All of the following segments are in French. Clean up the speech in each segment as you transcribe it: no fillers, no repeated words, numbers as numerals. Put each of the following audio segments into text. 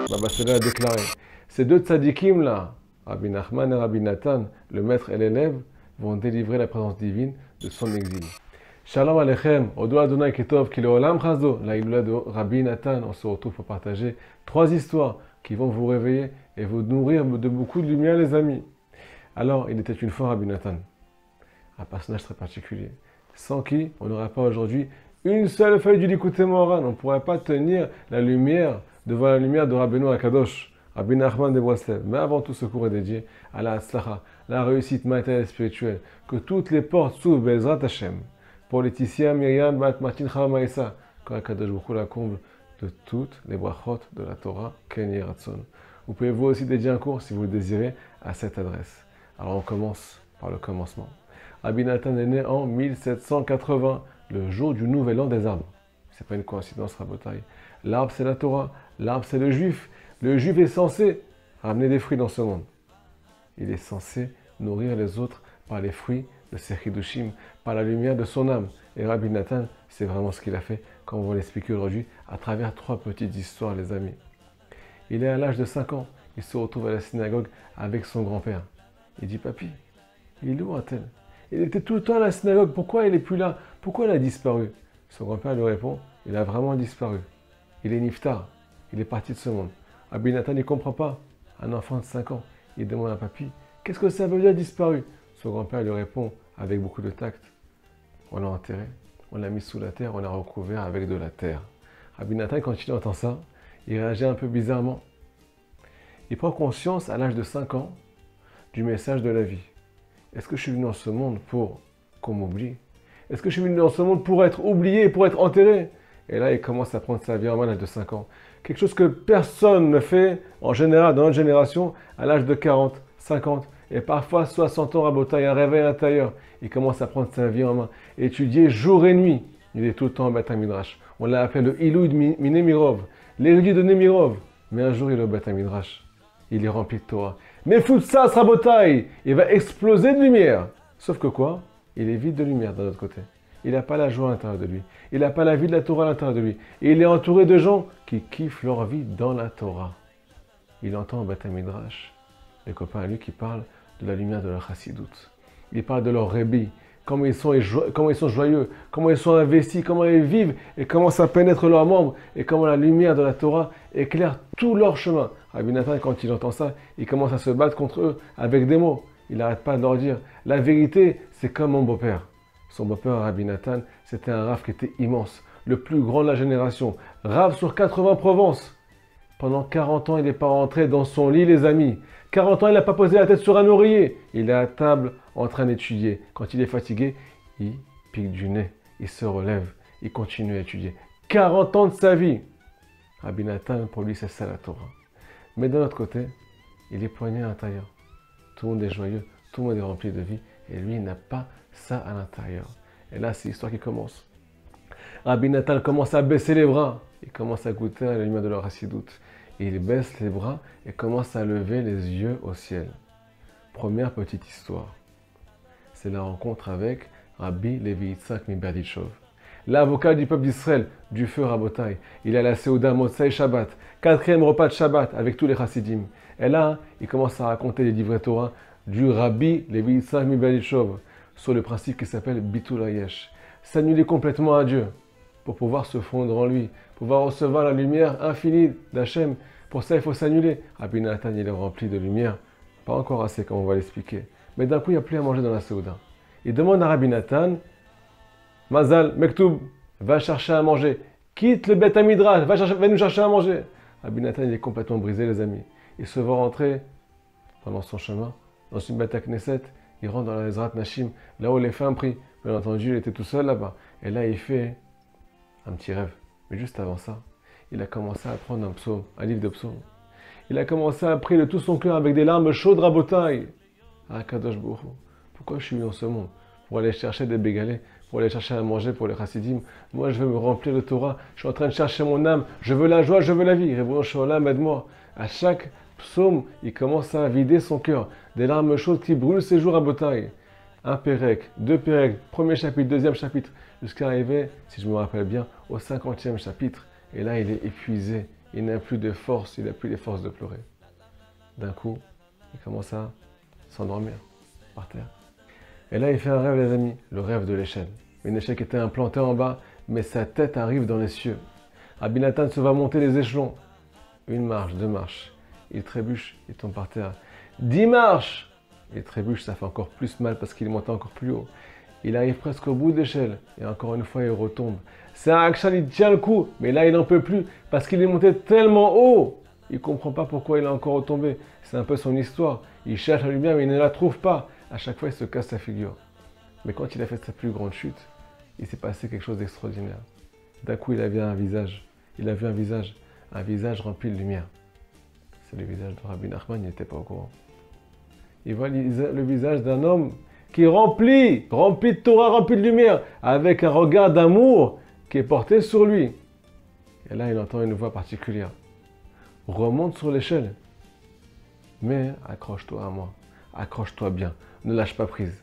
Baba Sela a déclaré, ces deux tzadikim là, Rabbi Nachman et Rabbi Nathan, le maître et l'élève, vont délivrer la présence divine de son exil. Shalom Aleichem, Odo Adonai Ketov, Kilo Olam Chazo, la Iloula de Rabbi Nathan. On se retrouve pour partager 3 histoires qui vont vous réveiller et vous nourrir de beaucoup de lumière, les amis. Alors, il était une fois Rabbi Nathan, un personnage très particulier, sans qui on n'aurait pas aujourd'hui une seule feuille du Likutei Moharan. On ne pourrait pas tenir la lumière devant la lumière de Rabbeinu Akadosh, Rabbi Nachman de Breslev. Mais avant tout, ce cours est dédié à la Hatzlacha, la réussite matérielle et spirituelle, que toutes les portes s'ouvrent, Bezrat Hashem. Pour Laetitia, Myriam, Bat Martin, Chava Maïssa, quand Akadosh Baruch Hu la comble de toutes les brachot de la Torah, Ken Yeh Ratzon. Vous pouvez vous aussi dédier un cours si vous le désirez à cette adresse. Alors on commence par le commencement. Rabbi Nathan est né en 1780, le jour du nouvel an des arbres. C'est pas une coïncidence, Rabotai. L'arbre c'est la Torah, l'arbre c'est le juif. Le juif est censé ramener des fruits dans ce monde. Il est censé nourrir les autres par les fruits de ses chidushim, par la lumière de son âme. Et Rabbi Nathan, c'est vraiment ce qu'il a fait, comme on va l'expliquer aujourd'hui, à travers 3 petites histoires, les amis. Il est à l'âge de 5 ans, il se retrouve à la synagogue avec son grand-père. Il dit, papy, il est où un-t-il? Il était tout le temps à la synagogue, pourquoi il n'est plus là? Pourquoi il a disparu? Son grand-père lui répond, il a vraiment disparu. Il est niftar, il est parti de ce monde. Rabbi Nathan ne comprend pas. Un enfant de 5 ans, il demande à papy, qu'est-ce que ça veut dire disparu? Son grand-père lui répond avec beaucoup de tact, on l'a enterré, on l'a mis sous la terre, on l'a recouvert avec de la terre. Rabbi Nathan, quand il entend ça, il réagit un peu bizarrement. Il prend conscience à l'âge de 5 ans du message de la vie. Est-ce que je suis venu dans ce monde pour qu'on m'oublie? Est-ce que je suis venu dans ce monde pour être oublié, pour être enterré? Et là, il commence à prendre sa vie en main à l'âge de 5 ans. Quelque chose que personne ne fait, en général, dans notre génération, à l'âge de 40, 50, et parfois 60 ans à Botaï, un réveil intérieur. Il commence à prendre sa vie en main, étudier jour et nuit. Il est tout le temps au Beth Midrash. On l'a appelé le Ilou de Minemirov, l'érudit de Nemirov. Mais un jour, il est au Beth Midrash. Il est rempli de Torah. Mais foutre ça, sera Botaï, il va exploser de lumière. Sauf que quoi? Il est vide de lumière d'un autre côté. Il n'a pas la joie à l'intérieur de lui. Il n'a pas la vie de la Torah à l'intérieur de lui. Et il est entouré de gens qui kiffent leur vie dans la Torah. Il entend au Beth Midrash les copains à lui qui parlent de la lumière de leur Chassidut. Il parle de leur Rebbi, comment ils sont joyeux, comment ils sont investis, comment ils vivent et comment ça pénètre leurs membres et comment la lumière de la Torah éclaire tout leur chemin. Rabbi Nathan, quand il entend ça, il commence à se battre contre eux avec des mots. Il n'arrête pas de leur dire, la vérité, c'est comme mon beau-père. Son beau-père, Rabbi Nathan, c'était un Rav qui était immense, le plus grand de la génération. Rav sur 80 provinces. Pendant 40 ans, il n'est pas rentré dans son lit, les amis. 40 ans, il n'a pas posé la tête sur un oreiller. Il est à table en train d'étudier. Quand il est fatigué, il pique du nez, il se relève, il continue à étudier. 40 ans de sa vie. Rabbi Nathan, pour lui, c'est ça la Torah. Mais d'un autre côté, il est poigné à l'intérieur. Tout le monde est joyeux, tout le monde est rempli de vie. Et lui, il n'a pas ça à l'intérieur. Et là, c'est l'histoire qui commence. Rabbi Nathan commence à baisser les bras. Il commence à goûter à la lumière de leur Chassidut. Il baisse les bras et commence à lever les yeux au ciel. Première petite histoire. C'est la rencontre avec Rabbi Levi Yitzhak Miberditchov, l'avocat du peuple d'Israël, du feu Rabotai. Il est à la Seuda Motzei Shabbat, 4e repas de Shabbat avec tous les Chassidim. Et là, il commence à raconter les livrets Torah du Rabbi Levi Yitzhak Miberditchov sur le principe qui s'appelle Bitul Hayesh. S'annuler complètement à Dieu pour pouvoir se fondre en lui, pouvoir recevoir la lumière infinie d'Hachem. Pour ça, il faut s'annuler. Rabbi Nathan, il est rempli de lumière. Pas encore assez, comme on va l'expliquer. Mais d'un coup, il n'y a plus à manger dans la Seuda. Il demande à Rabbi Nathan, Mazal, Mektoub, va chercher à manger. Quitte le Beth Midrash, va nous chercher à manger. Rabbi Nathan, il est complètement brisé, les amis. Il se voit rentrer pendant son chemin dans une Beth Knesset. Il rentre dans la Ezrat Nashim, là où les femmes prient. Bien entendu, il était tout seul là-bas. Et là, il fait un petit rêve. Mais juste avant ça, il a commencé à prendre un psaume, un livre de psaumes. Il a commencé à prier de tout son cœur avec des larmes chaudes, Rabotai. Ah, Kadosh Baruch Hu, pourquoi je suis venu dans ce monde? Pour aller chercher des bégalés, pour aller chercher à manger pour les chassidim. Moi, je veux me remplir de Torah. Je suis en train de chercher mon âme. Je veux la joie, je veux la vie. Révérend Shalom, aide-moi. À chaque psaume, il commence à vider son cœur. Des larmes chaudes qui brûlent ses jours à Botaï. Un pérec, 2 pérecs, premier chapitre, deuxième chapitre, jusqu'à arriver, si je me rappelle bien, au 50e chapitre. Et là, il est épuisé, il n'a plus de force, il n'a plus les forces de pleurer. D'un coup, il commence à s'endormir par terre. Et là, il fait un rêve, les amis, le rêve de l'échelle. Une échelle qui était implantée en bas, mais sa tête arrive dans les cieux. Rabbi Nathan se va monter les échelons. Une marche, deux marches. Il trébuche, il tombe par terre. 10 marches. Il trébuche, ça fait encore plus mal parce qu'il est monté encore plus haut. Il arrive presque au bout de l'échelle. Et encore une fois, il retombe. C'est un Akshal, il tient le coup. Mais là, il n'en peut plus parce qu'il est monté tellement haut. Il ne comprend pas pourquoi il est encore retombé. C'est un peu son histoire. Il cherche la lumière, mais il ne la trouve pas. À chaque fois, il se casse sa figure. Mais quand il a fait sa plus grande chute, il s'est passé quelque chose d'extraordinaire. D'un coup, il a vu un visage. Il a vu un visage rempli de lumière. C'est le visage de Rabbi Nachman, il n'était pas au courant. Il voit le visage d'un homme qui est rempli de Torah, rempli de lumière, avec un regard d'amour qui est porté sur lui. Et là, il entend une voix particulière. Remonte sur l'échelle, mais accroche-toi à moi, accroche-toi bien, ne lâche pas prise.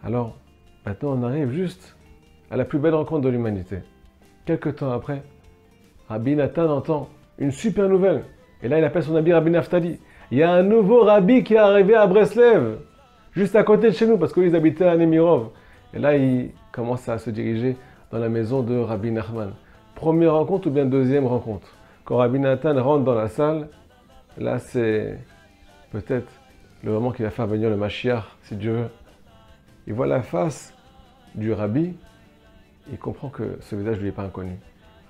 Alors, maintenant, on arrive juste à la plus belle rencontre de l'humanité. Quelque temps après, Rabbi Nathan entend une super nouvelle. Et là, il appelle son ami Rabbi Naftali. Il y a un nouveau rabbi qui est arrivé à Breslev, juste à côté de chez nous, parce qu'ils habitaient à Nemirov. Et là, il commence à se diriger dans la maison de Rabbi Nachman. Première rencontre ou bien deuxième rencontre? Quand Rabbi Nathan rentre dans la salle, là, c'est peut-être le moment qui va faire venir le Mashiach, si Dieu veut. Il voit la face du rabbi, il comprend que ce visage ne lui est pas inconnu.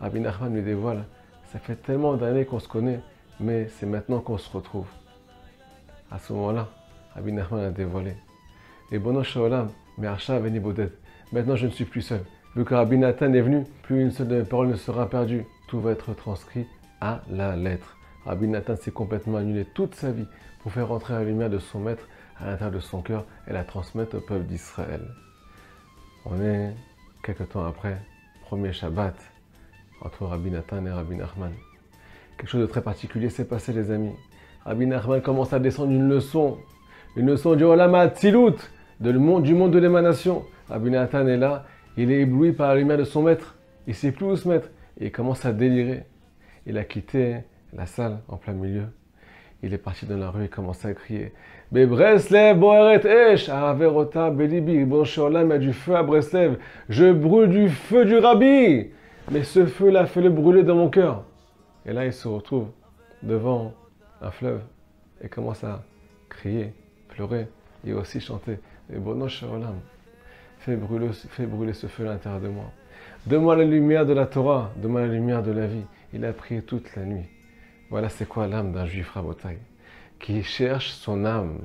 Rabbi Nachman lui dévoile, ça fait tellement d'années qu'on se connaît, mais c'est maintenant qu'on se retrouve. À ce moment-là, Rabbi Nachman a dévoilé. Et Bono Shaolam, mais Archa Veni Bodet. Maintenant, je ne suis plus seul. Vu que Rabbi Nathan est venu, plus une seule de mes paroles ne sera perdue. Tout va être transcrit à la lettre. Rabbi Nathan s'est complètement annulé toute sa vie pour faire rentrer la lumière de son maître à l'intérieur de son cœur et la transmettre au peuple d'Israël. On est quelques temps après, premier Shabbat, entre Rabbi Nathan et Rabbi Nachman. Quelque chose de très particulier s'est passé, les amis. Rabbi Nachman commence à descendre une leçon du Olam HaTzilut, du monde de l'émanation. Rabbi Nathan est là, il est ébloui par la lumière de son maître. Il ne sait plus où se mettre et il commence à délirer. Il a quitté la salle en plein milieu. Il est parti dans la rue et commence à crier « Breslev boeret esh, averota belibi, bon Sholam, il y a du feu à Breslev, je brûle du feu du rabbi, mais ce feu-là, fais-le brûler dans mon cœur. » Et là, il se retrouve devant un fleuve et commence à crier, pleurer et aussi chanter « Bono Sholam, fais brûler ce feu à l'intérieur de moi. Donne-moi la lumière de la Torah, donne-moi la lumière de la vie. » Il a prié toute la nuit. Voilà c'est quoi l'âme d'un juif rabotaï, qui cherche son âme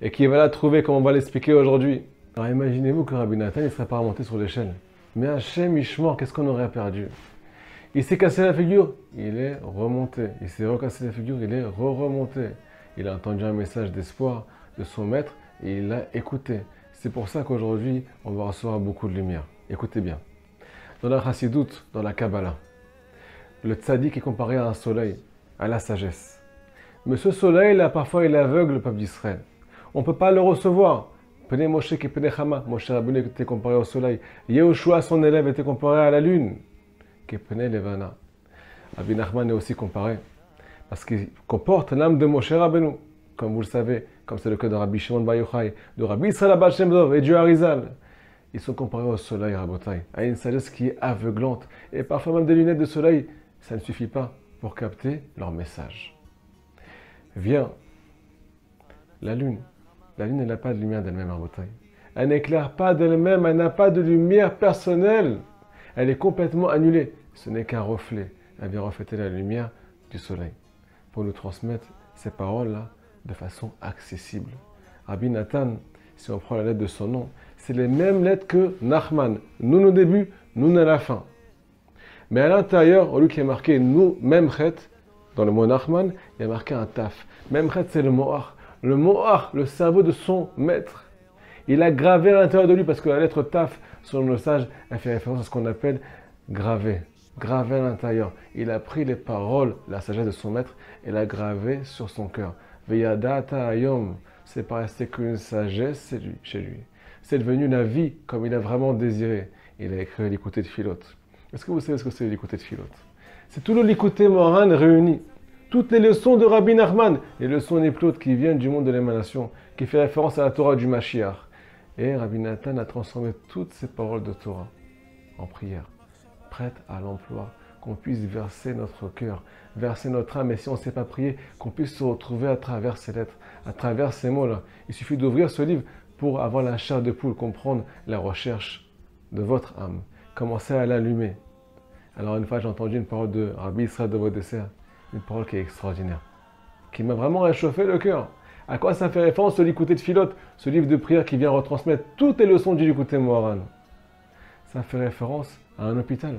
et qui va la trouver comme on va l'expliquer aujourd'hui. Alors imaginez-vous que Rabbi Nathan ne serait pas remonté sur l'échelle. Mais Hachem Ishmor, qu'est-ce qu'on aurait perdu? Il s'est cassé la figure, il est remonté. Il s'est recassé la figure, il est remonté. Il a entendu un message d'espoir de son maître et il l'a écouté. C'est pour ça qu'aujourd'hui, on va recevoir beaucoup de lumière. Écoutez bien. Dans la Chassidoute, dans la Kabbalah, le tzaddik est comparé à un soleil, à la sagesse. Mais ce soleil, là, parfois, il aveugle le peuple d'Israël. On ne peut pas le recevoir. Pene Moshe qui Pene Chama. Moshe Rabbeinu était comparé au soleil. Yehoshua, son élève, était comparé à la lune. Qui Pene Levana. Rabbi Nachman est aussi comparé. Parce qu'il comporte l'âme de Moshe Rabbeinu. Comme vous le savez, comme c'est le cas de Rabbi Shimon Bar Yochai, de Rabbi Israël Abba Shem Dov et du Harizal. Ils sont comparés au soleil, Rabotai, à une sagesse qui est aveuglante. Et parfois même des lunettes de soleil, ça ne suffit pas pour capter leur message. Viens, la lune, elle n'a pas de lumière d'elle-même, Rabotai. Elle n'éclaire pas d'elle-même, elle n'a pas de lumière personnelle. Elle est complètement annulée. Ce n'est qu'un reflet. Elle vient refléter la lumière du soleil pour nous transmettre ces paroles-là de façon accessible. Rabbi Nathan, si on prend la lettre de son nom, c'est les mêmes lettres que Nachman. Nun au début, Nun à la fin. Mais à l'intérieur, au lieu qu'il y ait marqué nous, Memchet, dans le mot Nachman, il y a marqué un taf. Memchet, c'est le Moach. Le Moach, le cerveau de son maître. Il a gravé à l'intérieur de lui, parce que la lettre taf, selon nos sages, elle fait référence à ce qu'on appelle gravé. Gravé à l'intérieur. Il a pris les paroles, la sagesse de son maître, et l'a gravé sur son cœur. Veyadata ayom, c'est pas resté qu'une sagesse chez lui. C'est devenu la vie comme il a vraiment désiré. Il a écrit l'écouté de Philote. Est-ce que vous savez ce que c'est l'écouté de Philote? C'est tout le Likutei Moharan réuni. Toutes les leçons de Rabbi Nachman, les leçons néplotes qui viennent du monde de l'émanation, qui fait référence à la Torah du Mashiach. Et Rabbi Nathan a transformé toutes ces paroles de Torah en prière, prête à l'emploi, qu'on puisse verser notre cœur, verser notre âme, et si on ne sait pas prier, qu'on puisse se retrouver à travers ces lettres, à travers ces mots-là. Il suffit d'ouvrir ce livre pour avoir la chair de poule, comprendre la recherche de votre âme, commencer à l'allumer. Alors une fois, j'ai entendu une parole de Rabbi Israël de Vodesser, une parole qui est extraordinaire, qui m'a vraiment réchauffé le cœur. À quoi ça fait référence ce Likutei Tfilot, ce livre de prière qui vient retransmettre toutes les leçons du Likutei Moharan? Ça fait référence à un hôpital.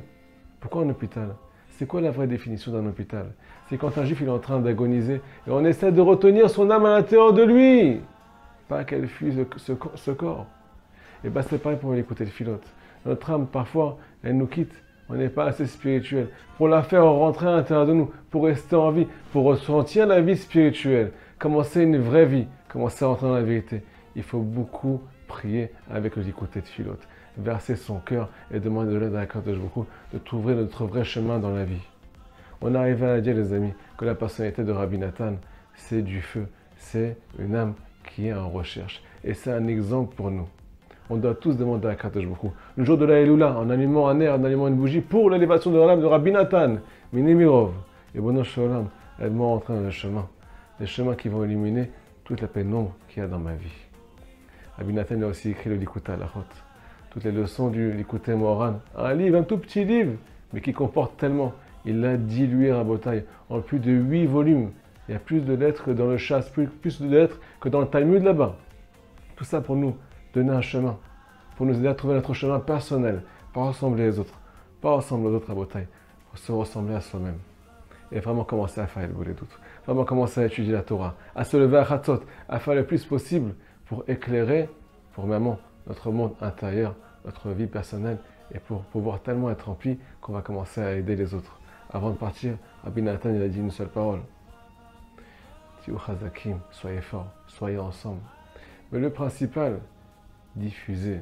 Pourquoi un hôpital? C'est quoi la vraie définition d'un hôpital? C'est quand un juif il est en train d'agoniser et on essaie de retenir son âme à l'intérieur de lui, pas qu'elle fuise ce corps. Et bien c'est pareil pour l'écouter le Tfilot. Notre âme parfois elle nous quitte, on n'est pas assez spirituel. Pour la faire rentrer à l'intérieur de nous, pour rester en vie, pour ressentir la vie spirituelle, commencer une vraie vie, commencer à rentrer dans la vérité, il faut beaucoup prier avec le Likutei Tfilot, verser son cœur et demander de l'aide à la carte de beaucoup, de trouver notre vrai chemin dans la vie. On arrive à dire, les amis, que la personnalité de Rabbi Nathan, c'est du feu, c'est une âme qui est en recherche. Et c'est un exemple pour nous. On doit tous demander à la carte de beaucoup. Le jour de la Elula, en allumant un air, en allumant une bougie, pour l'élévation de l'âme de Rabbi Nathan, Minemirov, et Bono Sholem, aide-moi à entrer dans le chemin, les chemins qui vont éliminer toute la pénombre qu'il y a dans ma vie. Rabbi Nathan a aussi écrit le Likutei Halachot, toutes les leçons du Likutei Moharan, un livre, un tout petit livre, mais qui comporte tellement. Il l'a dilué à Rabotai en plus de 8 volumes. Il y a plus de lettres que dans le Chasse, plus de lettres que dans le Talmud là-bas. Tout ça pour nous donner un chemin, pour nous aider à trouver notre chemin personnel, pas ressembler aux autres, pas ressembler aux autres à Rabotai, se ressembler à soi-même. Et vraiment commencer à faire le bout des doutes, vraiment commencer à étudier la Torah, à se lever à Chatzot, à faire le plus possible pour éclairer, pour vraiment notre monde intérieur, notre vie personnelle, et pour pouvoir tellement être rempli qu'on va commencer à aider les autres. Avant de partir, Rabbi Nathan il a dit une seule parole. Tiou Chazakim, soyez forts, soyez ensemble. Mais le principal, diffusez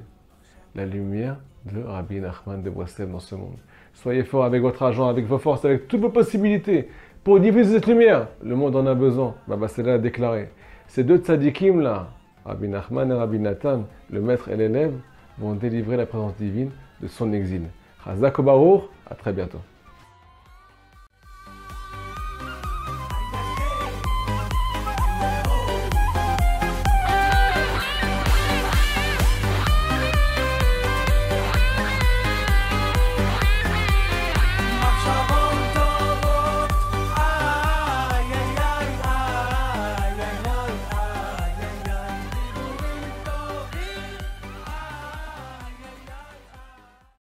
la lumière de Rabbi Nachman de Breslev dans ce monde. Soyez forts avec votre argent, avec vos forces, avec toutes vos possibilités pour diffuser cette lumière. Le monde en a besoin. Baba Sela a déclaré. Ces deux tzadikim là, Rabbi Nachman et Rabbi Nathan, le maître et l'élève, vont délivrer la présence divine de son exil. Chazak Baruch, à très bientôt.